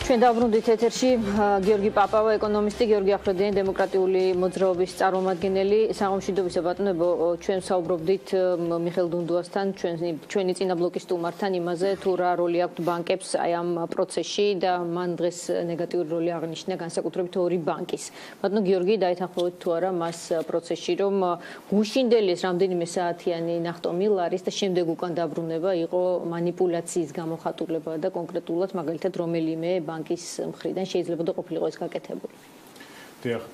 ჩვენ დავბრუნდით ეთერში გიორგი პაპავა, ეკონომისტი, გიორგი ახვლედიანი, დემოკრატიული მოძრაობის წარმომადგენელი. საღამოშიდობის ბატონებო, ჩვენ საუბრობდით მიხეილ დუნდუასთან, ჩვენი წინა ბლოკის სტუმართან იმაზე, თუ რა როლი აქვს ბანკებს აი ამ პროცესში და მან დღეს ნეგატიური როლი აღნიშნა განსაკუთრებით ორი ბანკის. ბატონო გიორგი, დაეთანხმებით თუ არა მას პროცესში, რომ გუშინდელის რამდენიმე საათიანი ნახტომი ლარის და შემდეგ უკან დაბრუნება იყო მანიპულაციის გამოხატულება და კონკრეტულად მაგალითად რომელიმე ბანკის მხრიდან შეიძლება და ყოფილიყო ეს გაკეთებული. დიახ.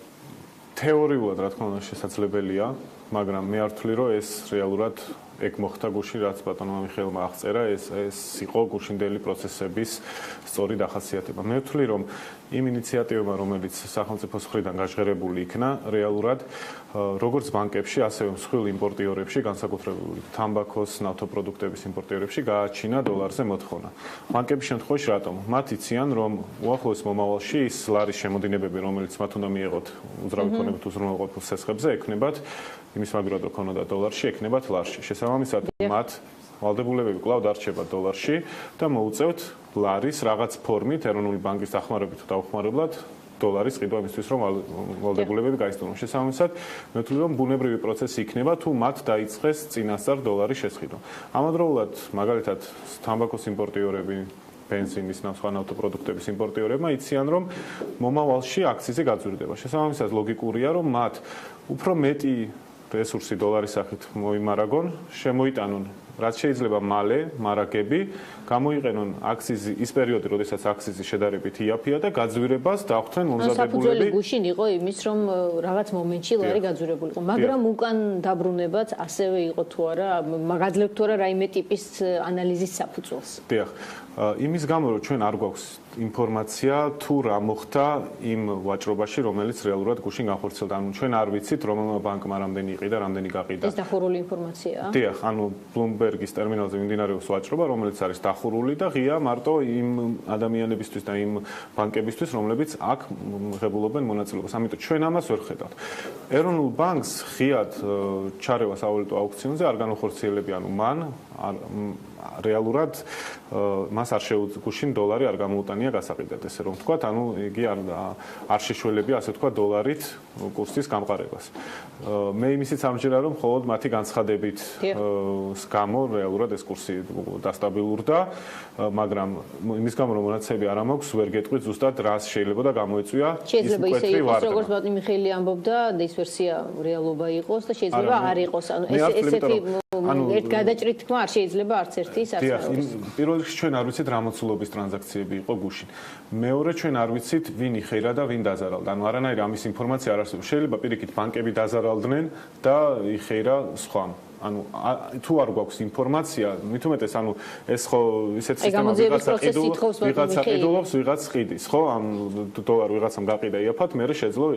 თეორიულად რა თქმა უნდა შესაძლებელია, მაგრამ მე არ ვთვლი, რომ ეს რეალურად ეგ მოხდა გუშინ, რაც ბატონმა მიხეილმა აღწერა, ეს იყო გუშინდელი პროცესების სწორი დახასიათება. მე ვთვლი, რომ იმ ინიციატივებმა, რომელიც სახელმწიფოს მხრიდან გაჟღერებული იქნა, რეალურად როგორც ბანკებში, ასევე მსხვილ იმპორტიორებში, განსაკუთრებით თამბაქოს, ნავთობპროდუქტების იმპორტიორებში გააჩინა დოლარზე მოთხოვნა. ბანკების შემთხვევაში რატომ? მათ იციან, რომ უახლოეს მომავალში ის ლარის შემოდინებები, რომელიც მათ უნდა მიეღოთ უძრავი ქონებით უზრუნველყოფილ სესხებზე, ექნებათ იმის მაგურად რო ქონოდა დოლარში, ექნებათ ლარში. შესაბამისად, მათ ვალდებულებები კვლავ დარჩება დოლარში და მოუწევთ ლარის რაღაც ფორმით ეროვნული ბანკის დახმარებით თუ დაუხმარებლად დოლარის ყიდვა იმისთვის, რომ ვალდებულებები გაიზრდონ. შესაბამისად, მე ვთვლი, რომ ბუნებრივი პროცესი იქნება, თუ მათ დაიწყეს წინასწარ დოლარის შესყიდვა. ამავდროულად, მაგალითად, თამბაქოს იმპორტიორები ბენზინის, სხვა ნავთობპროდუქტების იმპორტიორებმა იციან, რომ მომავალში აქციზი გაძვირდება. შესაბამისად, ლოგიკურია, რომ მათ უფრო მეტი რესურსი დოლარის სახით მოიმარაგონ, შემოიტანონ რაც შეიძლება მალე მარაგები, გამოიყენონ აქციზი ის პერიოდი, როდესაც აქციზი შედარებით იაფია და გაძვირებას დახვდნენ მომზადებულები. საფუძველი გუშინ იყო იმის, რომ რაღაც მომენტში ლარი გაძვირებულიყო, მაგრამ უკან დაბრუნებაც ასევე იყო თუ არა, გაძლევთ თუ არა რაიმე ტიპის ანალიზის საფუძველს. დიახ. იმის გამო, რომ ჩვენ არ გვაქვს ინფორმაცია თუ რა მოხდა იმ ვაჭრობაში, რომელიც რეალურად გუშინ განხორციელდა. ანუ ჩვენ არ ვიცით, რომელმა ბანკმა რამდენი იყიდა, რამდენი გაყიდა. ეს დახურული ინფორმაციაა. დიახ, ანუ ბლუმბერგის ტერმინალზე მიმდინარეობს ვაჭრობა, რომელიც არის დახურული და ღია მარტო იმ ადამიანებისთვის და იმ ბანკებისთვის, რომლებიც აქ ღებულობენ მონაწილეობას. ამიტომ ჩვენ ამას ვერ ხედავთ. ეროვნულ ბანკს ღიად ჩარევა სავალუტო აუქციონზე არ განახორციელებია, ანუ მან რეალურად მას არ შეუძლია გუშინ დოლარი არ გამოუტანია გასაყიდად, ესე რომ ვთქვათ, ანუ იგი არ შეშველებია, ასე ვთქვათ, დოლარით კურსის გამყარებას. მე იმისიც ამჯერა, რომ მხოლოდ მათი განცხადებით გამო რეალურად ეს კურსი დასტაბილურდა, მაგრამ იმის გამო რომ მონაცემები არ მაქვს, ვერ გეტყვით ზუსტად რას შეიძლება და გამოეწვია ის მკვეთრი ვარდნა. როგორც ბატონი მიხეილი ამბობდა, ეს ვერსია რეალობა იყოს და შეიძლება არ იყოს. ანუ ესეთი ერთ გადაჭრით თქმა არ შეიძლება არც ერთი საწინააღმდეგო. პირველ რიგში ჩვენ არ ვიცით რა მოცულობის ტრანზაქციები იყო გუშინ. მეორე ჩვენ არ ვიცით ვინ იხერა და ვინ დაზარალდა. ანუ არანაირი ამის ინფორმაცია არ არსებობს. შეიძლება პირიქით ბანკები დაზარალდნენ და იხერა სხვა. ანუ თუ არ გვაქვს ინფორმაცია, მით უმეტეს ანუ ეს ხო ისეთ სისტემა ვიღაცა ყიდულობს, ვიღაც ყიდის, ხო? ამ დოლარი ვიღაცამ გაყიდა იაფად, მე შეძლო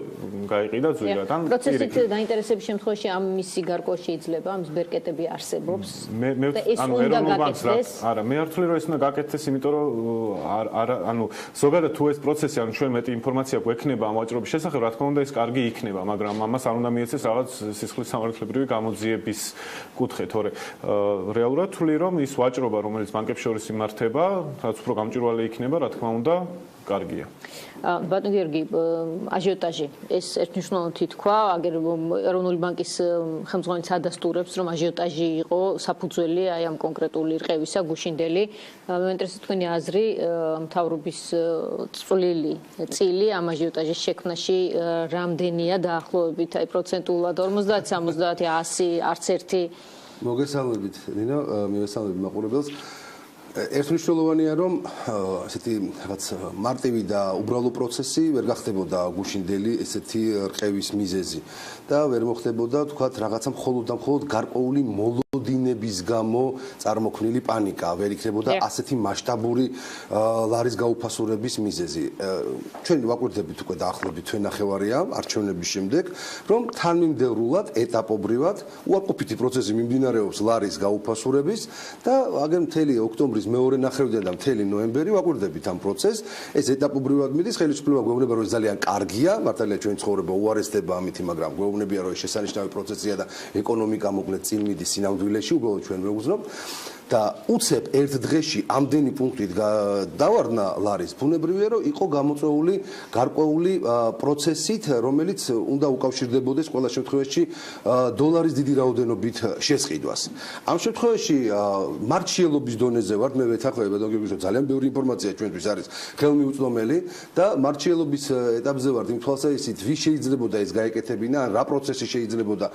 გაიყიდა ძვირად. ან პროცესით დაინტერესების შემთხვევაში ამ მისი გარკვევა შეიძლება, ამის ბერკეტები არსებობს. ანუ ეროვნულ ბანკს არა, მე არ ვთვლი რომ ეს უნდა გაკეთდეს, იმიტომ რომ არა, ანუ ზოგადად თუ ეს პროცესი, ანუ ჩვენ მეტი ინფორმაცია გვექნება ამ ვაჭრობის შესახებ, რა თქმა უნდა ეს კარგი იქნება, მაგრამ ამას არ უნდა მიეცეს რაღაც სისხლის სამართლებრივი გამოძიების კუთხე, თორე რეალურად ვთვლი, რომ ის ვაჭრობა, რომელიც ბანკებს შორის იმართება, რაც უფრო გამჭვირვალე იქნება, რა თქმა უნდა, კარგია. ბატონ გიორგი, აჟიოტაჟი, ეს ერთნიშნულად თქვა, აგერ ეროვნული ბანკის ხელმძღვანელი ადასტურებს, რომ აჟიოტაჟი იყო საფუძველი აი ამ კონკრეტული რყევისა გუშინდელი. მე ინტერესებს თქვენი აზრი მთავრობის წილი ამ აჟიოტაჟის შექმნაში რამდენია დაახლოებით, აი პროცენტულად 50, 70, 100, არც ერთი. მოგესალმებით, ნინო, მივესალმებით მაყურებელს. ერთნიშნულოვანია, რომ ასეთი რაღაც მარტივი და უბრალო პროცესი ვერ გახდებოდა გუშინდელი ესეთი რყევის მიზეზი და ვერ მოხდებოდა, თქვათ, რაღაცა მხოლოდ და მხოლოდ გარკვეული მოლოდინების გამო წარმოქმნილი პანიკა, ვერ იქნებოდა ასეთი მასშტაბური ლარის გაუფასურების მიზეზი. ჩვენ ვაკვირდებით უკვე დაახლოებით თვენახევარია არჩევნების შემდეგ, რომ თანმიმდევრულად, ეტაპობრივად უარყოფითი პროცესი მიმდინარეობს ლარის გაუფასურების და აგერ მთელი ოქტომბრის მეორე ნახევრიდან და მთელი ნოემბერი ვაკვირდებით ამ პროცესს. ეს ეტაპობრივად მიდის, ხელისუფლება გვეუბნება, რომ ეს ძალიან კარგია, მართალია ჩვენი ცხოვრება უარესდება ამითი, მაგრამ გვეუბნებია, რომ ეს შესანიშნავი პროცესია და ეკონომიკა მოკლედ წინ მიდის სინამდვილეში, უბრალოდ ჩვენ ვეუბნებთ. და უცებ ერთ დღეში ამდენი პუნქტით დავარდნა ლარის, ბუნებრივია რომ იყო გამოწვეული გარკვეული პროცესით, რომელიც უნდა უკავშირდებოდეს ყველა შემთხვევაში დოლარის დიდი რაოდენობით შესყიდვას. ამ შემთხვევაში მარტშიელობის დონეზე ვართ, მე ვეთანხმები ბატონო, ძალიან ბევრი ინფორმაცია ჩვენთვის არის ხელმიუწვდომელი და მარტშიელობის ეტაპზე ვართ იმ თვალსაზრისით, ვის შეიძლებოდა ეს გაეკეთებინა, ან რა პროცესი შეიძლებოდა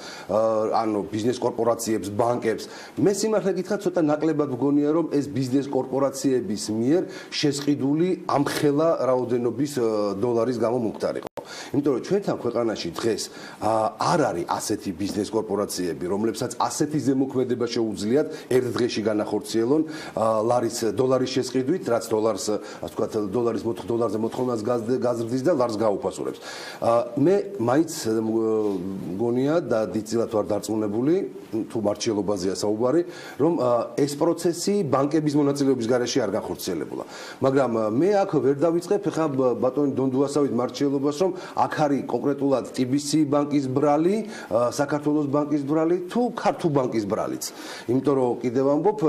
ანუ ბიზნეს კორპორაციებს, ბანკებს. მე სიმართლე გითხრათ, ცოტა ნაკლებად მგონია, რომ ეს ბიზნეს კორპორაციების მიერ შესყიდული ამხელა რაოდენობის დოლარის გამო მომხდარიყო. იმიტომ რომ ჩვენთან ქვეყანაში დღეს არ არის ასეთი ბიზნეს კორპორაციები, რომლებსაც ასეთი ზემოქმედება შეუძლიათ ერთ დღეში განახორციელონ ლარის დოლარის შესყიდვით, რაც დოლარს, ასე ვთქვათ, დოლარზე მოთხოვნას გაზრდის და ლარს გაუფასურებს. მე მაინც მგონია და დიდწილად ვარ დარწმუნებული, თუ მარტშიელობაზეა საუბარი, რომ ეს პროცესი ბანკების მონაწილეობის გარეშე არ განხორციელებულა. მაგრამ მე აქ ვერ დავიწყებ ხა ბატონი დონდუასავით მარტშიელობას, რომ აქ არის კონკრეტულად TBC ბანკის ბრალი, საქართველოს ბანკის ბრალი თუ ქართულ ბანკის ბრალიც. იმიტომ რომ კიდევ ამბობ,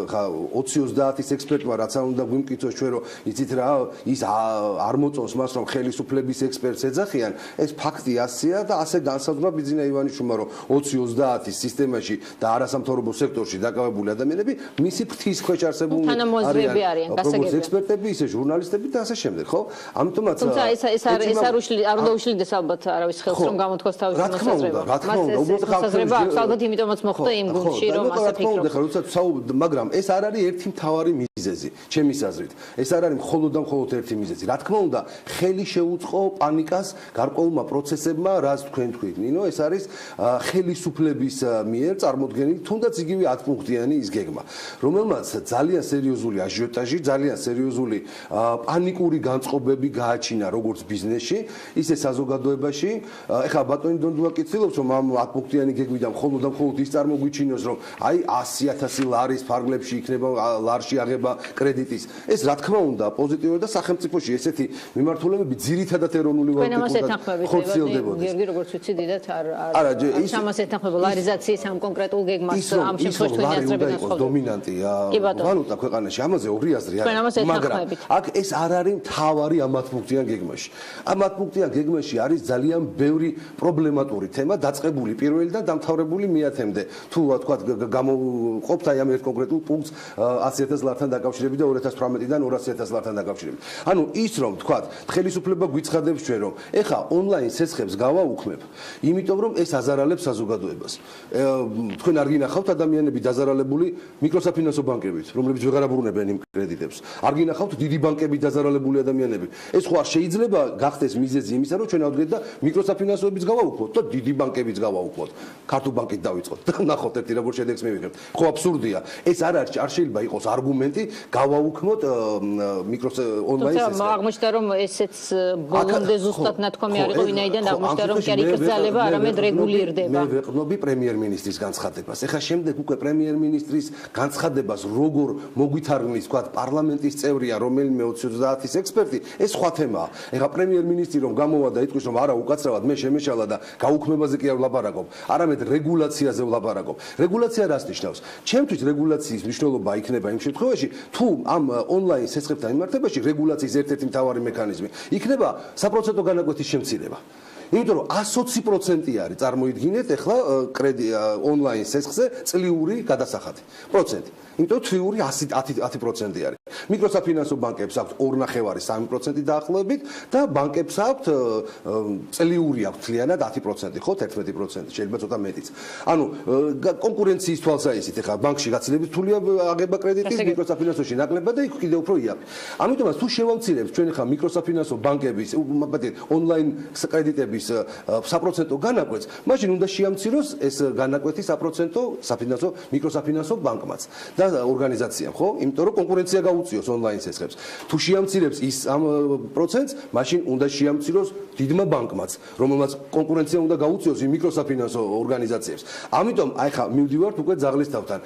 ხა 20-30-ის ექსპერტმა რაც არ უნდა გვიმკითხოს ჩვენ რომ იცით რა, ის არ მოწონს მას რომ ხელისუფლების ექსპერტს ეძახიან, ეს ფაქტი ასეა და ასე განსაზღვრა ბიძინა ივანიშვილმა რომ 20-30-ის სისტემაში და არასამთავრობო სექტორში დაკავებული ადამიანები მისი ფრთის ქვეშ არსებული არიან, როგორც ექსპერტები, ისე ჟურნალისტები და ასე შემდეგ, ხო? ამიტომაც თუმცა ეს არ უნდა უშლიდეს ალბათ არავის ხელს რომ გამოთქვას თავის მოსაზრება. რა თქმა უნდა, უბრალოდ მოსაზრება აქვს, ალბათ იმიტომაც მოხდა იმ გუნდში რომ ასე ფიქრობ. მაგრამ ეს არ არის ერთი მთავარი მიზეზი, ჩემის აზრით. ეს არ არის მხოლოდ და მხოლოდ ერთი მიზეზი. რა თქმა უნდა, ხელი შეუწყო პანიკას გარკვეულმა პროცესებმა, რაც თქვენ თქვით, ნინო, ეს არის ხელისუფლების მიერ წარმოდგენილი, თუნდაც იგივე 10 პუნქტიანი ის გეგმა, რომელმაც ძალიან სერიოზული აჟიოტაჟი, ძალიან სერიოზული პანიკური განწყობები გააჩინა როგორც ბიზნესში, ისე საზოგადოებაში. ეხლა ბატონი დონდუა კითხულობს, რომ ამ 10 პუნქტიანი გეგმიდან მხოლოდ და მხოლოდ ის წარმოგვიჩინოს, რომ აი 100,000 ლარის ფარგლებში იქნება ლარში აღება კრედიტის. ეს რა თქმა უნდა პოზიტიურად და სახელმწიფოში ესეთი მიმართულებები ძირითადად ეროვნული ვალუტით ხორციელდებოდა. გიორგი, როგორც ვიცი, დიდათ არ ამას ეთანხმება ლარიზაციის ამ კონკრეტულ გეგმას ამ შემთხვევაში თქვენი აზრებიდან ხო დომინანტი ვალუტა ქვეყანაში, ამაზე ორი აზრი არის. მაგრამ აქ ეს არ არის მთავარი ამ 10 პუნქტიან გეგმაში. ამ 10 პუნქტიან გეგმაში არის ძალიან ბევრი პრობლემატური თემა დაწყებული პირველიდან დამთავრებული მეათემდე. თუ ვთქვათ გამოყოფთ აი ამ ერთ კონკრეტულ პუნქტს 100,000 ლართან დაკავშირებით და 2018-დან 200,000 ლართან დაკავშირებით. ანუ ის რომ ვთქვათ, ხელისუფლება გვიცხადებს ჩვენ რომ ეხა ონლაინ სესხებს გავაუქმებ, იმიტომ რომ ეს აზარალებს საზოგადოებას. თქვენ არ გინახავთ ადამიანები დაზარალებული მიკროსაფინანსო ბანკებით, რომლებიც ვეღარ აბრუნებენ იმ კრედიტებს. არ გინახავთ დიდი ბანკები დაზარალებული ადამიანები. ეს ხო არ შეიძლება გახდეს მიზეზი იმისა, რომ ჩვენ ავდგეთ და მიკროსაფინანსოებიც გავაუქმოთ და დიდი ბანკებიც გავაუქმოთ. ქართულ ბანკით დავიწყოთ და ნახოთ ერთი როგორ შედეგს მივიღებთ. ხო აბსურდია. ეს არ შეიძლება იყოს არგუმენტი გავაუქმოთ მიკროს ონლაინ სისტემას. თუმცა აღმოჩნდა რომ ესეც ბოლომდე ზუსტად ნათქვამი არ იყო, ვინაიდან აღმოჩნდა რომ კი არ იკრძალება, არამედ რეგულირდება. მე ვეყნობი პრემიერ-მინისტრის განცხადებას. ეხლა შემდეგ უკვე პრემიერ-მინისტრის განცხადებას როგორ მოგვითარგმნის, თქვა პარლამენტის წევრია, რომელიმე 20-30-ის ექსპერტი, ეს სხვა თემაა. ეხლა პრემიერ-მინისტრი რომ გამოვა და იტყვის რომ არა უკაცრავად მე შემეშალა და გაუქმებაზე კი არ ვლაპარაკობ, არამედ რეგულაციაზე ვლაპარაკობ. რეგულაცია რას ნიშნავს? ჩემთვის რეგულაციის მნიშვნელობა იქნება იმ შემთხვევაში, თუ ამ ონლაინ სესხებთან მიმართებაში რეგულაციის ერთ-ერთი მთავარი მექანიზმი იქნება საპროცენტო განაკვეთის შემცირება. იმიტომ რომ 120% არის წარმოიდგინეთ ახლა ონლაინ სესხზე წლიური გადასახადი პროცენტი. იმიტომ თვიური 10% არის. მიკროსაფინანსო ბანკებს აქვს 2.5-3% დაახლოებით და ბანკებს აქვს წლიური აქვს თლიანად 10%, ხო, 11%, შეიძლება ცოტა მეტიც. ანუ კონკურენციის თვალსაზრისით ახლა ბანკში გაცილებით რთულია აღება კრედიტის, მიკროსაფინანსოში ნაკლებად და იქ კიდევ უფრო იაფი. ამიტომაც თუ შევამცირებთ ჩვენ ახლა მიკროსაფინანსო ბანკების ონლაინ კრედიტების საპროცენტო განაკვეთს, მაშინ უნდა შეამციროს ეს განაკვეთი საპროცენტო საფინანსო მიკროსაფინანსო ბანკმაც და ორგანიზაციამ, ხო? იმიტომ რომ კონკურენცია გაუწიოს ონლაინ სესხებს. თუ შეამცირებს ის ამ პროცენტს, მაშინ უნდა შეამციროს დიდმა ბანკმაც, რომელმაც კონკურენცია უნდა გაუწიოს იმ მიკროსაფინანსო ორგანიზაციებს. ამიტომ აი ხა მივდივართ უკვე ძაღლის თავთან.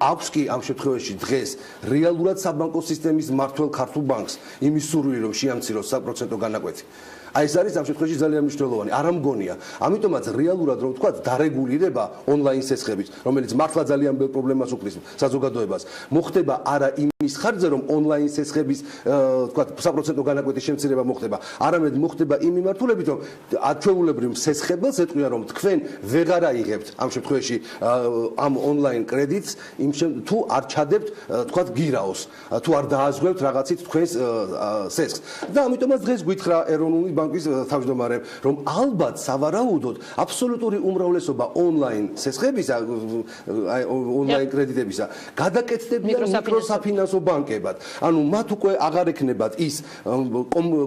აქვს კი ამ შემთხვევაში დღეს რეალურად საბანკო სისტემის მმართველ ქართულ ბანკს იმის სურვილი რომ შეამციროს საპროცენტო განაკვეთი. აი ეს არის ამ შემთხვევაში ძალიან მნიშვნელოვანი. არ ამგონია. ამიტომაც რეალურად რომ ვთქვა, დარეგულირება ონლაინ სესხების, რომელიც მართლა ძალიან ბევრ პრობლემას უქმნის საზოგადოებას, მოხდება არა იმის ხარჯზე, რომ ონლაინ სესხების ვთქვა, საპროცენტო განაკვეთის შემცირება მოხდება, არამედ მოხდება იმ მიმართულებით, რომ ჩვეულებრივ სესხებელს ეტყვია, რომ თქვენ ვეღარ აიღებთ ამ შემთხვევაში ამ ონლაინ კრედიტს, თუ არ ჩადებთ თქვა გირაოს, თუ არ დააზღვევთ რაღაცით თქვენს სესხს. და ამიტომაც დღეს გითხრა ეროვნული ბანკის თავმჯდომარემ, რომ ალბათ სავარაუდოდ აბსოლუტური უმრავლესობა ონლაინ სესხებისა, აი ონლაინ კრედიტებისა გადაკეთდებიან მიკროსაფინანსო ბანკებად. ანუ მათ უკვე აღარ ექნებათ ის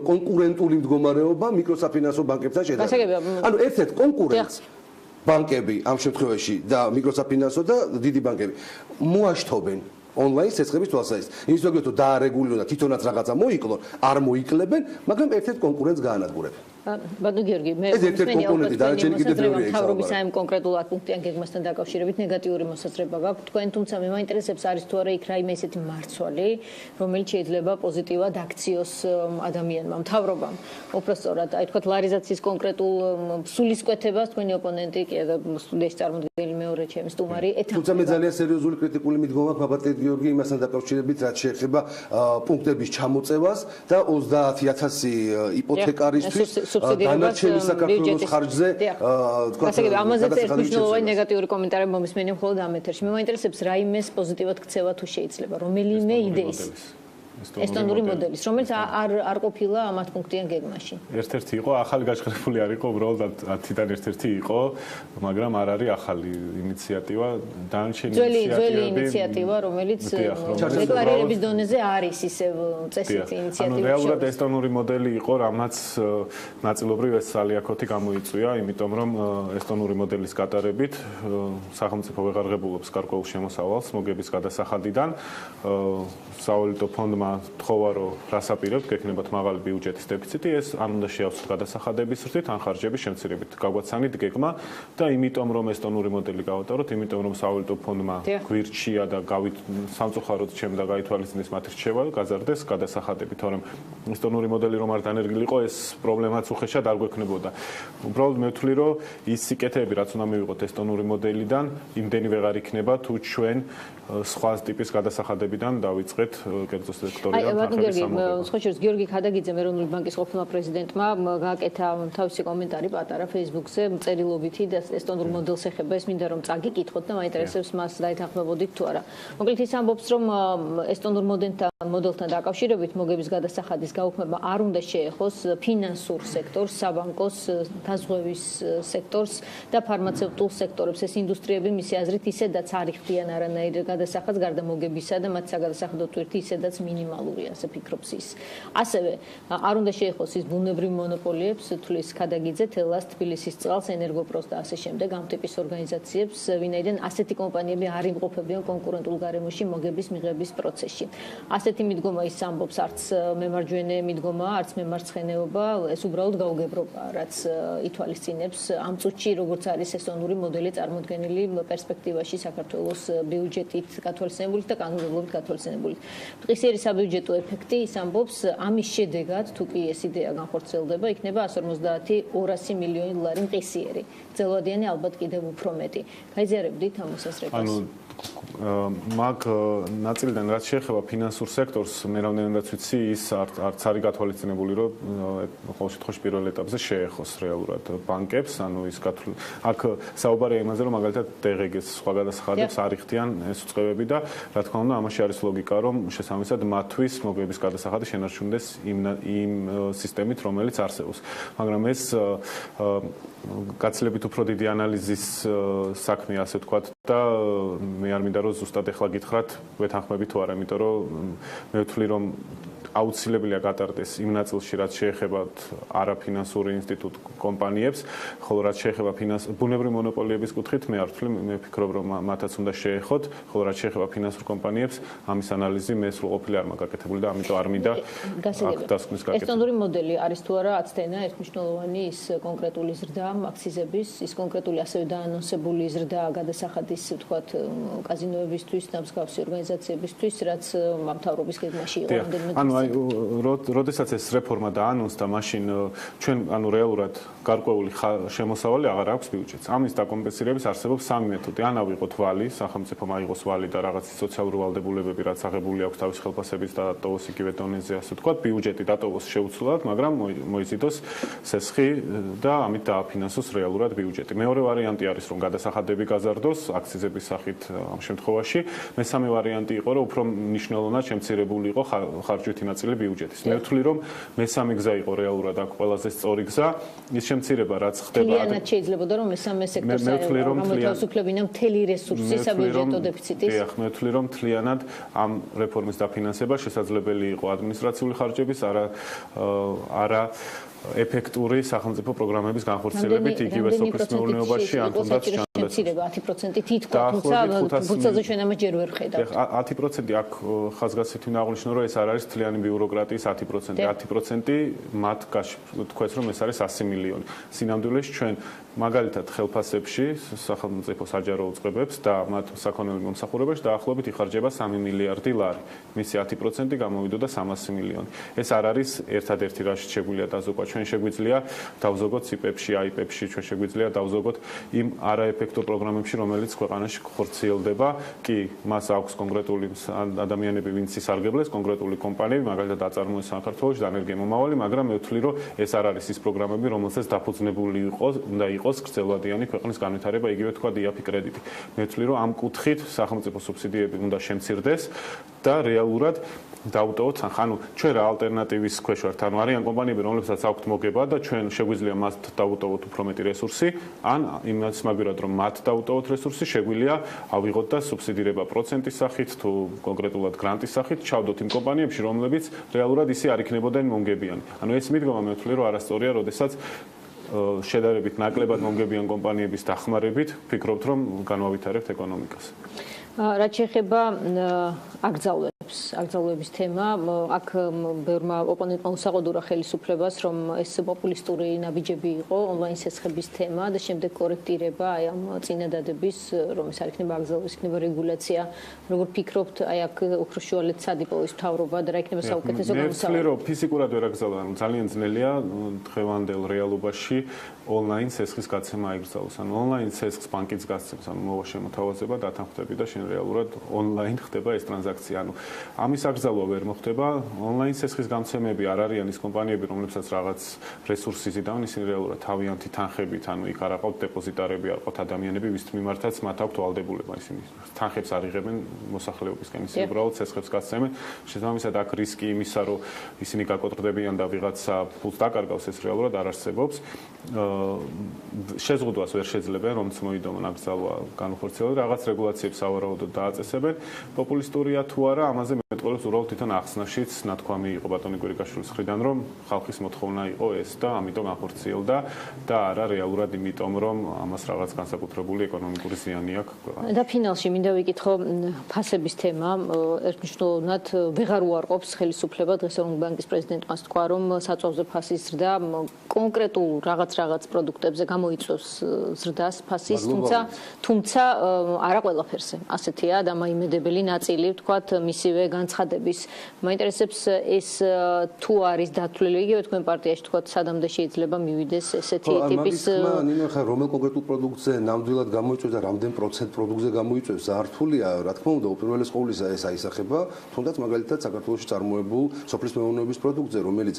კონკურენტული მდგომარეობა მიკროსაფინანსო ბანკებთან შედარებით. ანუ ერთ-ერთ კონკურენტს ბანკები ამ შემთხვევაში და მიკროსაფინანსო და დიდი ბანკები მოაშთობენ ონლაინ სესხების თვალსაზრისით. იმის ზოგადად დაარეგულირონ და თვითონაც რაღაცა მოიკლონ, არ მოიკლებენ, მაგრამ ერთ-ერთ კონკურენტს გაანადგურებენ. ბატონო გიორგი, მე მთავრობის ამ კონკრეტულად პუნქტიან გეგმასთან დაკავშირებით ნეგატიური მოსაზრება გაქვთ თქვენ, თუმცა მე მაინტერესებს არის თუ არა იქ რაიმე ესეთი მარცვალი, რომელიც შეიძლება პოზიტივად აქციოს ადამიანმა, მთავრობამ. უпростоრად, აი თქვათ ლარიზაციის კონკრეტულ სულისკვეთებას თქვენი ოპონენტი კი და სტუდიის წარმოდგენელი მეორე ჩემი სტუმარი ეთანხმება. თუმცა მე ძალიან სერიოზული კრიტიკული მიდგომა გვაქვს გიორგი იმასთან დაკავშირებით, რაც შეეხება პუნქტების ჩამოწევას და 30,000 იპოთეკარისთვის დანარჩენი საქართველოს ხარჯზე თქვა. ამაზეც ერთ მნიშვნელოვანი ნეგატიური კომენტარი მომისმენი მხოლოდ ამ ეთერში. მე მაინტერესებს რაიმეს პოზიტივად ქცევა თუ შეიძლება, რომელიმე იდეის ესტონური მოდელის, რომელიც არ ყოფილა ამ 10 პუნქტიან გეგმაში. ერთ-ერთი იყო, ახალი გაჩხრებული არ იყო, უბრალოდ 10-დან ერთ-ერთი იყო, მაგრამ არ არის ახალი ინიციატივა, დანარჩენი ძველი ინიციატივა, რომელიც დეკლარირების დონეზე არის ისევ წესით ინიციატივა. ანუ რეალურად ესტონური მოდელი იყო, რამაც ნაწილობრივ ეს სალიაქოთი გამოიწვია, იმიტომ რომ ესტონური მოდელის გატარებით სახელმწიფო ვეღარ ღებულობს გარკვეულ შემოსავალს მოგების გადასახადიდან. სავალუტო ფონდმა თხოვა, რომ რასაპირებთ, გექნებათ მაღალი ბიუჯეტის დეფიციტი, ეს არ უნდა შეავსოთ გადასახადების ზრდით, ან ხარჯების შემცირებით. გაგვაცანით გეგმა და იმიტომ რომ ესტონური მოდელი გავატაროთ, იმიტომ რომ სავალუტო ფონდმა გვირჩია და სამწუხაროდ ჩემდა გაითვალისწინეს მათი რჩევა, გაზარდეს გადასახადები, თორემ ესტონური მოდელი რომ არ დანერგილიყო, ეს პრობლემაც უხეშად არ გვექნებოდა. უბრალოდ მე ვთვლი, რომ ის სიკეთეები, რაც უნდა მივიღოთ ესტონური მოდელიდან, იმდენი ვეღარ იქნება, თუ ჩვენ სხვა ტიპის გადასახადებიდან დავიწყეთ კერძო სექტორიდან ახალ სამოდელს. სხვა შორის გიორგი ხადაგიძემ ეროვნული ბანკის ყოფილმა პრეზიდენტმა გააკეთა თავისი კომენტარი პატარა Facebook-ზე წერილობითი და ესტონურ მოდელს ეხება. ეს მინდა რომ წაგიკითხოთ და მაინტერესებს მას დაეთანხმებოდით თუ არა. მოკლედ ის ამბობს, რომ ესტონურ მოდელთან დაკავშირებით მოგების გადასახადის გაუქმება არ უნდა შეეხოს ფინანსურ სექტორს, საბანკოს, დაზღვევის სექტორს და ფარმაცევტულ სექტორებს. ეს ინდუსტრიები მისი აზრით ისედაც არ იხდიან არანაირ გადასახადს გარდა მოგებისა და მათ საგადასახადო ტვირთი ისედაც მინიმალურია, ასე ფიქრობს ის. ასევე არ უნდა შეეხოს ის ბუნებრივ მონოპოლიებს, თulis ხადაგიძე, თელას, თბილისის წყალს, ენერგოპროს და ასე შემდეგ ამ ტიპის ორგანიზაციებს, ვინაიდან ასეთი კომპანიები არ იმყოფებიან კონკურენტულ გარემოში მოგების მიღების პროცესში. ასეთი მიდგომა ის ამბობს, არც მემარჯვენე მიდგომა, არც მემარცხენეობა, ეს უბრალოდ გაუგებრობა, რაც ითვალისწინებს ამ წუთში როგორც არის ესტონური მოდელი წარმოდგენილი პერსპექტივაში საქართველოს ბიუჯეტით გათვალისწინებული და კანონმდებლობით გათვალისწინებული. დღისიერი საბიუჯეტო ეფექტი ის ამბობს, ამის შედეგად თუ კი ეს იდეა განხორციელდება, იქნება 150-200 მილიონი დოლარი მყისიერი. ძელვადიანი ალბათ კიდევ უფრო მეტი. გაიზიარებდით ამ მოსაზრებას? მაგ ნაწილიდან რაც შეეხება ფინანსურ სექტორს, მე რამდენადაც ვიცი, ის არც არის გათვალისწინებული, რომ ყოველ შემთხვევაში პირველ ეტაპზე შეეხოს რეალურად ბანკებს, ანუ ის აქ საუბარია იმაზე, რომ მაგალითად DGG-ს სხვა გადასახადებს არ იხდიან ეს უწყებები და რა თქმა უნდა, ამაში არის ლოგიკა, რომ შესაბამისად მათთვის მოგების გადასახადი შენარჩუნდეს იმ სისტემით, რომელიც არსებობს. მაგრამ ეს გაცილებით უფრო დიდი ანალიზის საქმეა, ასე ვთქვათ და მე არ მინდა რომ ზუსტად ეხლა გითხრათ, ვეთანხმები თუ არა, იმიტომ რომ მე ვთვლი რომ აუცილებელია გატარდეს იმ ნაწილში, რაც შეეხება არაფინანსური ინსტიტუტ კომპანიებს, ხოლო რაც შეეხება ბუნებრივი მონოპოლიების კუთხით, მე არ ვთვლი, მე ვფიქრობ, რომ მათაც უნდა შეეხოთ, ხოლო რაც შეეხება ფინანსურ კომპანიებს, ამის ანალიზი მე სრულყოფილი არ მაგაკეთებული და ამიტომ არ მინდა აქ დასკვნის გაკეთება. ესტონური მოდელი არის თუ არა აცდენა ერთ მნიშვნელოვანი ის კონკრეტული ზრდა აქსიზების, ის კონკრეტული ასევე დაანონსებული ზრდა გადასახადის, ვთქვათ, კაზინოებისთვის და მსგავსი ორგანიზაციებისთვის, რაც მთავრობის გეგმაში იყო რამდენიმე ანუ როდესაც ეს რეფორმა დაანონსდა, მაშინ ჩვენ ანუ რეალურად გარკვეული შემოსავალი აღარ აქვს ბიუჯეტს. ამის დაკომპენსირების არსებობს სამი მეთოდი. ან ავიღოთ ვალი, სახელმწიფო მაიღოს ვალი და რაღაც სოციალური ვალდებულებები, რაც აღებული აქვს თავის ხელფასებით და დატოვოს იგივე დონეზე, ასე ვთქვათ, ბიუჯეტი დატოვოს შეუცვლელად, მაგრამ მოიზიდოს სესხი და ამით დააფინანსოს რეალურად ბიუჯეტი. მეორე ვარიანტი არის, რომ გადასახადები გაზარდოს აქციზების სახით ამ შემთხვევაში. მესამე ვარიანტი იყო, რომ უფრო მნიშვნელოვნად შემცირებული იყო ხარჯვითი ნაწილი ბიუჯეტის. მე ვთვლი, რომ მესამე გზა იყო რეალურად აქ ყველაზე სწორი გზა. ის შემცირება, რაც ხდება. მთლიანად შეიძლებოდა, რომ მესამე სექტორს გამოთავისუფლებინა მთელი რესურსი საბიუჯეტო დეფიციტის. დიახ, მე ვთვლი, რომ მთლიანად ამ რეფორმის დაფინანსება შესაძლებელი იყო ადმინისტრაციული ხარჯების, არა ეფექტური სახელმწიფო პროგრამების განხორციელებით იგივე სოფლის მეურნეობაში ან თუნდაც შემცირება 10%-ით ითქვა, თუმცა ფურცელზე ჩვენ ამას ჯერ ვერ ხედავთ. 10% აქ ხაზგასმით უნდა აღვნიშნო, რომ ეს არ არის მთლიანი ბიუროკრატიის 10%. 10% მათ თქვენ რომ ეს არის 100 მილიონი. სინამდვილეში ჩვენ მაგალითად ხელფასებში სახელმწიფო საჯარო უწყებებს და მათ საქონელი მომსახურებაში დაახლოებით იხარჯება 3 მილიარდი ლარი. მისი 10% გამოვიდოდა 300 მილიონი. ეს არ არის ერთადერთი რაშიც შეგვიძლია დაზოგვა. ჩვენ შეგვიძლია დავზოგოთ CIP-ში, AIP-ში, ჩვენ შეგვიძლია დავზოგოთ იმ არაეფექტო პროგრამებში, რომელიც ქვეყანაში ხორციელდება. კი, მას აქვს კონკრეტული ადამიანები, ვინც ისარგებლეს, კონკრეტული კომპანიები, მაგალითად აწარმოეს საქართველოში და ენერგია მომავალი, მაგრამ მე ვთვლი, რომ ეს არ არის ის პროგრამები, რომელსაც დაფუძნებული უნდა იყოს გრძელვადიანი ქვეყნის განვითარება, იგივე თქვა DIAP კრედიტი. მე ვთვლი, რომ ამ კუთხით სახელმწიფო სუბსიდიები უნდა შემცირდეს და რეალურად დაუტოვოთ, ანუ ჩვენ რა ალტერნატივის ქვეშ ვართ, ანუ არიან კომპანიები, რომლებსაც აქვთ მოგება და ჩვენ შეგვიძლია მათ დავუტოვოთ უფრო მეტი რესურსი, ან იმას მაგვირად რომ მათ დავუტოვოთ რესურსი, შეგვიძლია ავიღოთ და სუბსიდირება პროცენტის სახით თუ კონკრეტულად გრანტის სახით ჩავდოთ იმ კომპანიებში, რომლებიც რეალურად ისე არ იქნებოდნენ მომგებიანი. ანუ ეს მიდგომა მე ვთვლი, რომ არასწორია, როდესაც შედარებით ნაკლებად მომგებიან კომპანიების დახმარებით ფიქრობთ, რომ განვავითარებთ ეკონომიკას. რაც შეეხება აკრძალვების თემა, აქ ბევრმა ოპონენტმა უსაყუდურა ხელისუფლებას, რომ ეს პოპულისტური ნაბიჯები იყო ონლაინ სესხების თემა და შემდეგ კორექტირება აი ამ წინადადების, რომ ეს არ იქნება აკრძალვა, ის იქნება რეგულაცია. როგორ ფიქრობთ, აი აქ უფრო შუალედ სადიპოვის მთავრობა და რა იქნება საუკეთესო განსხვავება? მე ვთვლი, რომ ფიზიკურად ვერ აკრძალვა, ანუ ძალიან ძნელია დღევანდელ რეალობაში ონლაინ სესხის გაცემა აიგრძალოს. ანუ ონლაინ სესხს ბანკიც გასცემს, ანუ მოვა შემოთავაზება, დათანხმდები და შენ რეალურად ონლაინ ხდება ეს ტრანზაქცია. ანუ ამის აკრძალვა ვერ მოხდება. ონლაინ სესხის გამცემები არ არიან ის კომპანიები, რომლებსაც რაღაც რესურსი ზიდავენ, ისინი რეალურად თავიანთი თანხებით, ანუ იქ არ აყავთ დეპოზიტარები, არ აყავთ ადამიანები, ვის მიმართაც მათ აქვთ ვალდებულება, ისინი თანხებს არიღებენ მოსახლეობისგან, ისინი უბრალოდ სესხებს გასცემენ. შესაბამისად, აქ რისკი იმისა, რომ ისინი გაკოტრდებიან და ვიღაცა ფულს დაკარგავს, ეს რეალურად არ არსებობს. შეზღუდვას ვერ შეძლებენ, რომც მოიდომონ აკრძალვა განხორციელოთ, რაღაც რეგულაციებს სავარაუდოდ დააწესებენ. პოპულისტურია თუ არა, ამაზე მეტყველებს უბრალოდ თვითონ ახსნაშიც ნათქვამი იყო ბატონი კვირიკაშვილის მხრიდან, რომ ხალხის მოთხოვნა იყო ეს და ამიტომ ახორციელდა და არა რეალურად იმიტომ, რომ ამას რაღაც განსაკუთრებული ეკონომიკური ზიანი აქვს ქვეყანაში. და ფინალში მინდა ვიკითხო ფასების თემა, ერთმნიშვნელოვნად ვეღარ უარყოფს ხელისუფლება, დღეს ბანკის პრეზიდენტმა თქვა, რომ საწვავზე ფასის ზრდა კონკრეტულ რაღაც პროდუქტებზე გამოიწვევს ზრდას ფასის, თუმცა არა ყველაფერზე. ასეთია დამაიმედებელი ნაწილი, ვთქვათ, მისივე განცხადების. მაინტერესებს ეს თუ არის დათვლილი, იგივე თქვენ პარტიაში ვთქვათ, სადამდე შეიძლება მივიდეს ესეთი ტიპის ნინო ხა რომელ კონკრეტულ პროდუქტზე ნამდვილად გამოიწვევს და რამდენ პროცენტ პროდუქტზე გამოიწვევს, ზართულია, რა თქმა უნდა, უპირველეს ყოვლისა ეს აისახება, თუნდაც მაგალითად საქართველოში წარმოებულ სოფლის მეურნეობის პროდუქტზე, რომელიც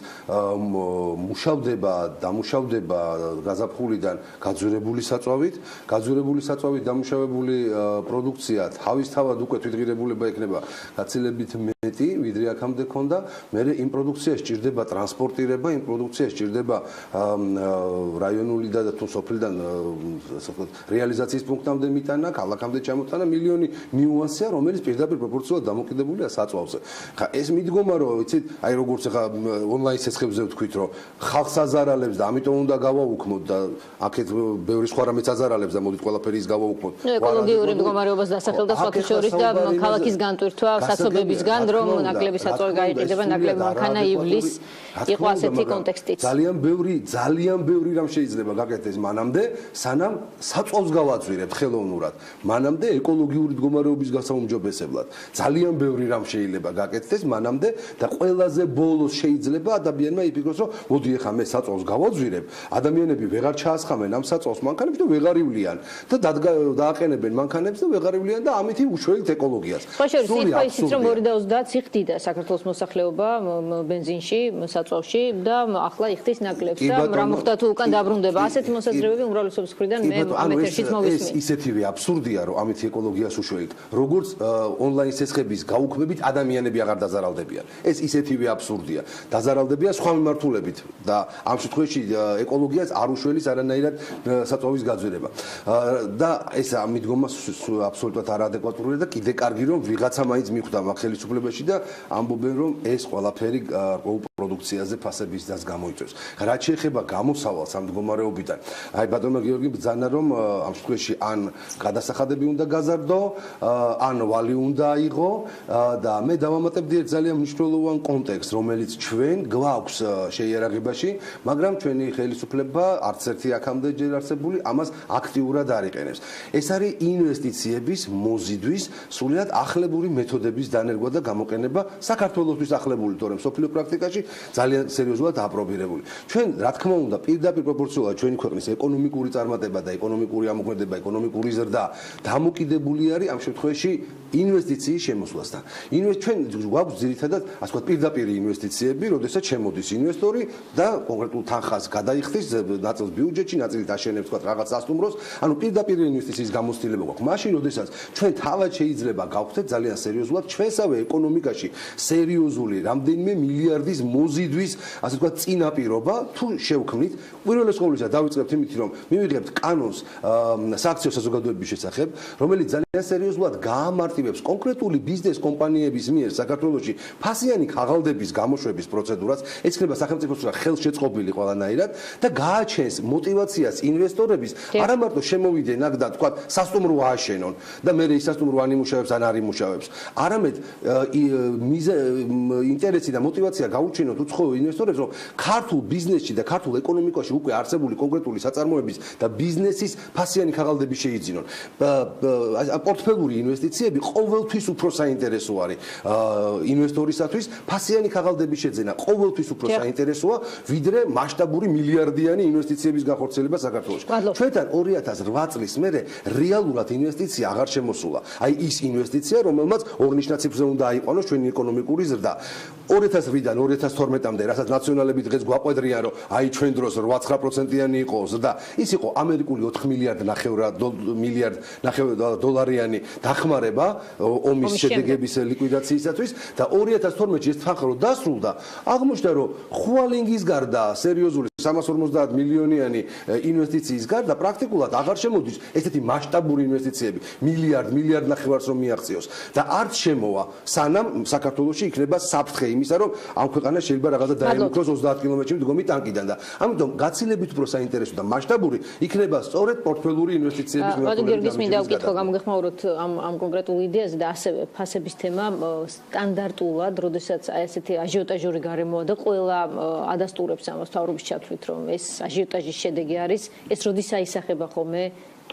დამუშავდება გაზაფხულიდან გაძვირებული საწვავით დამუშავებული პროდუქცია თავისთავად უკვე თვითღირებულება იქნება გაცილებით მეტი, ვიდრე აქამდე ქონდა. მერე იმ პროდუქციას სჭირდება ტრანსპორტირება, იმ პროდუქციას სჭირდება რაიონული და თუ სოფლიდან რეალიზაციის პუნქტამდე მიტანა, ქალაქამდე ჩამოტანა, მილიონი ნიუანსია, რომელიც პირდაპირ პროპორციულად დამოკიდებულია საწვავზე. ხა ეს მიდგომა, რომ ვიცით, აი როგორც ხა ონლაინ სესხებზე ვთქვით, რომ ხალხს აზარალებს და ამიტომ უნდა გავაუქმოთ და აქეთ ბევრი სხვა რამეც აზარალებს და მოდით ყველაფერი ის გავაუქმოთ. ეკოლოგიური მდგომარეობას დასახელდა სხვათა შორის და ქალაქის განტვირთვა, სასობების იმისგან, რომ ნაკლები საწვავი გაიყიდება, ნაკლები მანქანა ივლის, იყო ასეთი კონტექსტიც. ძალიან ბევრი რამ შეიძლება გაკეთდეს მანამდე, სანამ საწვავს გავაძვირებთ ხელოვნურად. მანამდე ეკოლოგიური მდგომარეობის გასაუმჯობესებლად. ძალიან ბევრი რამ შეიძლება გაკეთდეს მანამდე და ყველაზე ბოლოს შეიძლება ადამიანმა იფიქროს, რომ მოდი ეხლა მე საწვავს გავაძვირებ, ადამიანები ვეღარ ჩაასხამენ ამ საწვავს მანქანებს და ვეღარ ივლიან და დააყენებენ მანქანებს და ვეღარ ივლიან და ამით უშველით ეკოლოგიას. ხო შეიძლება ისიც რომ 2030 იხდიდა საქართველოს მოსახლეობა ბენზინში, საწვავში და ახლა იხდის ნაკლებს და რა მოხდა თუ უკან დაბრუნდება. ასეთი მოსაზრებები უმრავლესობის მხრიდან მე ამ ეთერშიც მოვისმენთ. ეს ისეთივე აბსურდია, რომ ამით ეკოლოგიას უშველით. როგორც ონლაინ სესხების გაუქმებით ადამიანები აღარ დაზარალდებიან. ეს ისეთივე აბსურდია. დაზარალდებიან სხვა მიმართულებით და ამ შემთხვევაში ეკოლოგიას არ უშველის არანაირად საწვავის გაძვირება. და ეს მიდგომა აბსოლუტურად არაადეკვატურია და კიდე კარგი რომ ვიღაცა მაინც მიხვდა მაგ ხელისუფლებაში და ამბობენ რომ ეს ყველაფერი პროდუქციაზე ფასების დას გამოიწვევს. რაც შეეხება გამოსავალს ამ მდგომარეობიდან, აი ბატონო გიორგი ბძანა რომ ამ შემთხვევაში ან გადასახადები უნდა გაზარდო, ან ვალი უნდა აიღო და მე დავამატებდი ერთ ძალიან მნიშვნელოვან კონტექსტს, რომელიც ჩვენ გვაქვს შეიარაღებაში, მაგრამ ჩვენი ხელისუფლება არც ერთი აქამდე ჯერ არსებული ამას აქტიურად არ იყენებს. ეს არის ინვესტიციების მოზიდვის სრულიად ახლებური მეთოდების დანერგვა და გამოყენება საქართველოსთვის ახლებული, თორემ სოფლიო პრაქტიკაში ძალიან სერიოზულად აპრობირებული. ჩვენ რა თქმა უნდა პირდაპირ პროპორციულად ჩვენი ქვეყნის ეკონომიკური წარმატება და ეკონომიკური ამოქმედება, ეკონომიკური ზრდა დამოკიდებული არის ამ შემთხვევაში ინვესტიციის შემოსვლასთან. ჩვენ გვაქვს ძირითადად ასე ვთქვათ პირდაპირ ინვესტიციები, როდესაც შემოდის ინვესტორი და კონკრეტულ თანხას გადაიხდის ნაწილს ბიუჯეტში, ნაწილი დაშენებს ვთქვათ რაღაც სასტუმროს, ანუ პირდაპირ ინვესტიციის გამოცდილება გვაქვს. მაშინ როდესაც ჩვენ თავად შეიძლება გავხდეთ ძალიან სერიოზულად ჩვენსავე ეკონომიკაში სერიოზული რამდენიმე მილიარდის მოზიდვის ასე ვთქვათ წინაპირობა თუ შევქმნით, პირველეს ყოვლისა დავიწყებთ იმით, რომ მივიღებთ კანონს სააქციო საზოგადოების შესახებ, რომელიც ძალიან სერიოზულად გაამარტივებს კონკრეტული ბიზნეს კომპანიების მიერ საქართველოში ფასიანი ქაღალდების გამოშვების პროცედურას, ეს ხდება სახელმწიფოს ხელშეწყობილი ყველანაირად და გააჩენს мотиваციას ინვესტორების არა მარტო შემოვიდნენ აქ და თქვა სასტუმრო ააშენონ და მე ის სასტუმრო ან იმუშავებს ან არ იმუშავებს, არამედ ინტერესი და мотиваცია გაუჩინოთ უცხოელ ინვესტორებს, რომ ქართულ ბიზნესში და ქართულ ეკონომიკაში უკვე არსებული კონკრეტული საწარმოების და ბიზნესის ფასიანი ქაღალდები შეიძინონ. პორტფელური ინვესტიციები ყოველთვის უფრო საინტერესო არის ინვესტორისათვის, ფასიანი ქაღალდების შეძენა ყოველთვის უფრო საინტერესოა, ვიდრე მასშტაბური მილიარდიანი ინვესტიციების განხორციელება საქართველოში. ჩვენთან 2008 წლის მერე რეალურად ინვესტიცია აღარ შემოსულა. აი ის ინვესტიცია, რომელმაც ორნიშნა ციფრზე უნდა აიყვანოს ჩვენი ეკონომიკური ზრდა. 2008-დან 2012-მდე, რასაც ნაციონალები დღეს გვაყვედრიან, რომ აი ჩვენ დროს 8-9%-იანი იყო ზრდა, ის იყო ამერიკული 4 მილიარდ დოლარიანი დახმარება ომის შედეგების ლიკვიდაციისათვის და 2012-ში ეს თანხა რო დასრულდა, აღმოჩნდა, რომ ხუალინგის გარდა სერიოზული 350 მილიონიანი ინვესტიციის გარდა პრაქტიკულად აღარ შემოდის ესეთი მასშტაბური ინვესტიციები, მილიარდ ნახევარს რომ მიაღწიოს და არც შემოვა, სანამ საქართველოში იქნება საფრთხე იმისა, რომ ამ ქვეყანას შეიძლება რაღაცა დაემუქროს 30 კილომეტრში მდგომი ტანკიდან და ამიტომ გაცილებით უფრო საინტერესო და მასშტაბური იქნება სწორედ პორტფელური ინვესტიციების მიმართულებით. გიორგის მინდა ვკითხო გამოგეხმაუროთ ამ კონკრეტულ იდეაზე და ასევე ფასების თემა სტანდარტულად, როდესაც აი ესეთი აჟიოტაჟური გარემოა და ყველა ადასტურებს ამას თავრობის ჩათვლით, რომ ეს აჟიოტაჟის შედეგი არის, ეს როდის აისახება ხოლმე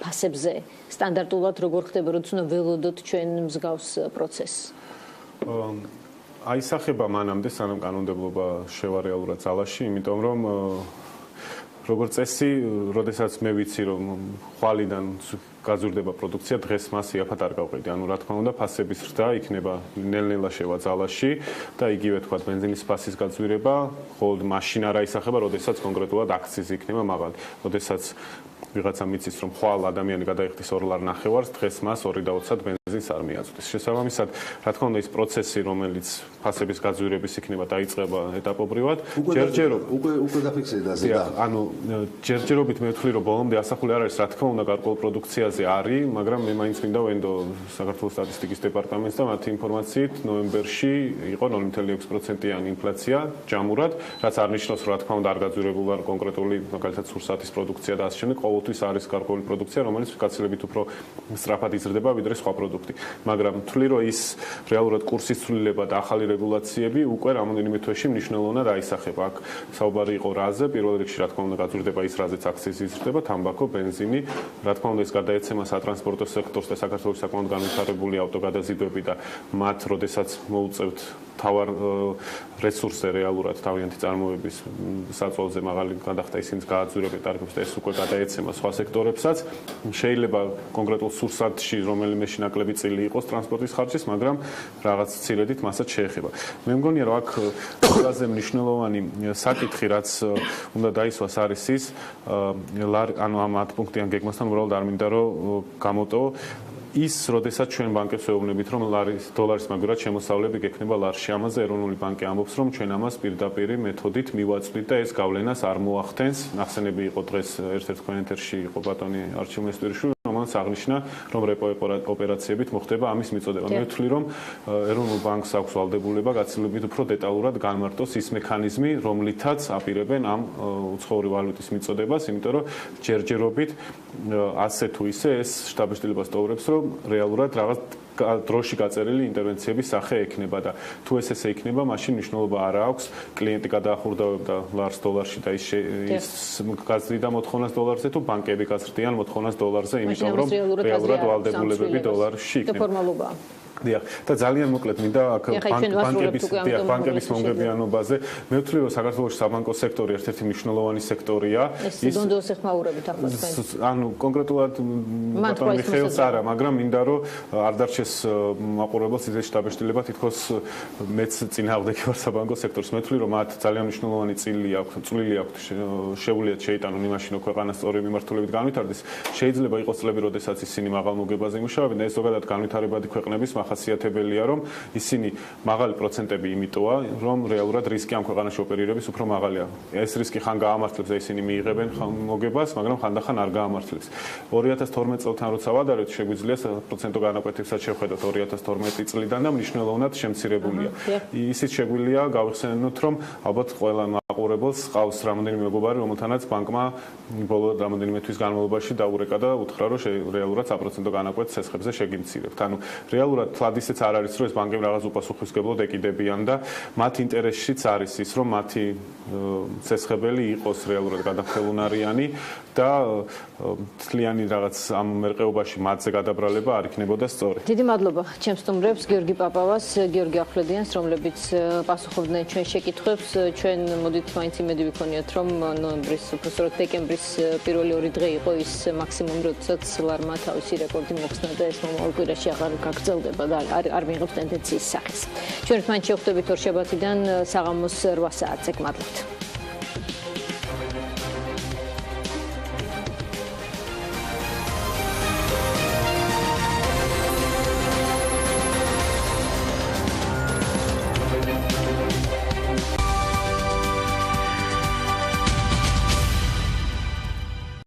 ფასებზე სტანდარტულად როგორ ხდება, როდის უნდა ველოდოთ ჩვენ მსგავს პროცესს? აისახება მანამდე, სანამ კანონმდებლობა შევა რეალურად ძალაში, იმიტომ რომ როგორც წესი, როდესაც მე ვიცი, რომ ხვალიდან გაზრდება პროდუქცია, დღეს მას იაფად არ გავყიდი. ანუ რა თქმა უნდა, ფასების ზრდა იქნება ნელ-ნელა შევა ძალაში და იგივე თქვა ბენზინის ფასის გაძვირება, ხოლმე მაშინ არ აისახება, როდესაც კონკრეტულად აქციზი იქნება მაღალი. როდესაც ვიღაცა მიცის, რომ ხვალ ადამიანი გადაიხდის 2 ლარ ნახევარს, დღეს მას 2.20 ბენზინს არ მიაწვდის. შესაბამისად, რა თქმა უნდა, ის პროცესი, რომელიც ფასების გაძვირების იქნება, დაიწყება ეტაპობრივად. უკვე დაფიქსირდა ზე და ანუ ჯერჯერობით მე ვთვლი, რომ ბოლომდე ასახული არ არის, რა თქმა უნდა, გარკვეულ პროდუქციაზე დონეაზე არის, მაგრამ მე მაინც მინდა ვენდო საქართველოს სტატისტიკის დეპარტამენტს და მათი ინფორმაციით ნოემბერში იყო 0.6%-იანი ინფლაცია ჯამურად, რაც არ ნიშნავს, რა თქმა უნდა, არ გაძვირებულა კონკრეტული მაგალითად სურსათის პროდუქცია და ასე შემდეგ, ყოველთვის არის გარკვეული პროდუქცია, რომელიც გაცილებით უფრო სწრაფად იზრდება ვიდრე სხვა პროდუქტი. მაგრამ თვლი, რომ ის რეალურად კურსის ცვლილება და ახალი რეგულაციები უკვე რამოდენიმე თვეში მნიშვნელოვნად აისახება. აქ საუბარი იყო რაზე, პირველ რიგში რა თქმა უნდა გაძვირდება ის რაზეც აქციის იზრდება, თამბაქო, ბენზინი, რა თქმა უნდა ეს გადაეცემა სატრანსპორტო სექტორს და საქართველოს საკმაოდ განვითარებული ავტოგადაზიდვები და მათ, როდესაც მოუწევთ თავარ რესურსზე რეალურად თავიანთი წარმოების საწოლზე მაღალი გადახდა ისინიც გააძვირებენ ტარიფებს და ეს უკვე გადაეცემა სხვა სექტორებსაც. შეიძლება კონკრეტულ სურსათში რომელიმე შინაკლები წილი იყოს ტრანსპორტის ხარჯის, მაგრამ რაღაც ცილედით მასაც შეეხება. მე მგონია რომ აქ ყველაზე მნიშვნელოვანი საკითხი რაც უნდა დაისვას არის ის ანუ ამ 10 პუნქტიან გეგმასთან უბრალოდ არ მინდა რომ გამოტო ის, როდესაც ჩვენ ბანკებს ვეუბნებით, რომ დოლარის მაგურად შემოსავლები გექნება ლარში. ამაზე ეროვნული ბანკი ამბობს, რომ ჩვენ ამას პირდაპირი მეთოდით მივაწვდით და ეს გავლენას არ მოახდენს. ნახსენები იყო დღეს ერთ-ერთ კომენტარში იყო ბატონი არჩილ მესტვირიშვილი, რომელიც აღნიშნა, რომ რეპო ოპერაციებით მოხდება ამის მიწოდება. მე ვთვლი, რომ ეროვნულ ბანკს აქვს ვალდებულება გაცილებით უფრო დეტალურად განმარტოს ის მექანიზმი, რომლითაც აპირებენ ამ უცხოური ვალუტის მიწოდებას, იმიტომ რომ ჯერჯერობით ასე თუ ისე ეს შტაბ-შტილებას ტოვებს, რომ რეალურად რაღაც დროში გაწერილი ინტერვენციების სახე ექნება და თუ ეს ესე იქნება, მაშინ მნიშვნელობა არ აქვს კლიენტი გადაახურდავებდა ლარს დოლარში და ის გაზრდიდა მოთხოვნას დოლარზე თუ ბანკები გაზრდიან მოთხოვნას დოლარზე, იმიტომ რომ რეალურად ვალდებულებები დოლარში იქნება. დიახ, და ძალიან მოკლედ მინდა აქ ბანკების მომგებიანობაზე. მე ვთვლი, რომ საქართველოს საბანკო სექტორი ერთ-ერთი მნიშვნელოვანი სექტორია. ის დონდოს ეხმაურებით ახლა თქვენ. ანუ კონკრეტულად ბატონ მიხეილს არა, მაგრამ მინდა რომ არ დარჩეს მაყურებელს ისე შტაბ-შტილება თითქოს მეც წინააღმდეგი ვარ საბანკო სექტორს. მე ვთვლი, რომ მათ ძალიან მნიშვნელოვანი წვლილი აქვს, შეუძლიათ შეიტანონ იმაში, რომ ქვეყანა სწორი მიმართულებით განვითარდეს. შეიძლება იყოს წლები, როდესაც ისინი მაღალ მოგებაზე იმუშავებენ და ეს ზოგადად განვითარებადი ქვეყნების ხასიათებელია, რომ ისინი მაღალი პროცენტები იმიტოა, რომ რეალურად რისკი ამ ქვეყანაში ოპერირების უფრო მაღალია. ეს რისკი ხან გაამართლებს და ისინი მიიღებენ მოგებას, მაგრამ ხანდახან არ გაამართლებს. 2012 წელთან როცა ვადარებთ, შეგვიძლია პროცენტო განაკვეთებსაც შევხედოთ 2012 წლიდან და მნიშვნელოვნად შემცირებულია. ისიც შეგვიძლია გავიხსენოთ, რომ ალბათ ყველა მაყურებელს ყავს რამოდენიმე მეგობარი, რომელთანაც ბანკმა ბოლო რამოდენიმე თვის განმავლობაში დაურეკა და უთხრა, რომ რეალურად საპროცენტო განაკვეთს ცესხებზე შეგიმცირებთ. ანუ რეალურად თლად ისეც არ არის, რომ ეს ბანკები რაღაც უპასუხისმგებლოდ ეკიდებიან და მათ ინტერესშიც არის ის, რომ მათი ცესხებელი იყოს რეალურად გადახელუნარიანი და თლიანი რაღაც ამ მერყეობაში მათზე გადაბრალება არ იქნებოდა სწორი. დიდი მადლობა ჩემს სტუმრებს, გიორგი პაპავას, გიორგი ახვლედიანს, რომლებიც პასუხობდნენ ჩვენ შეკითხვებს. ჩვენ მოდით მაინც იმედი ვიქონიოთ, რომ ნოემბრის, უბრალოდ დეკემბრის პირველი 2 დღე იყო ის მაქსიმუმი, როდესაც ლარმა თავისი რეკორდი მოხსნა და ეს მომავალ კვირაში აღარ გაგრძელდება და არ მიიღებს ტენდენციის სახეს. ჩვენ ერთმანეთს შევხვდებით ორშაბათიდან საღამოს 8 საათზე. გმადლობთ.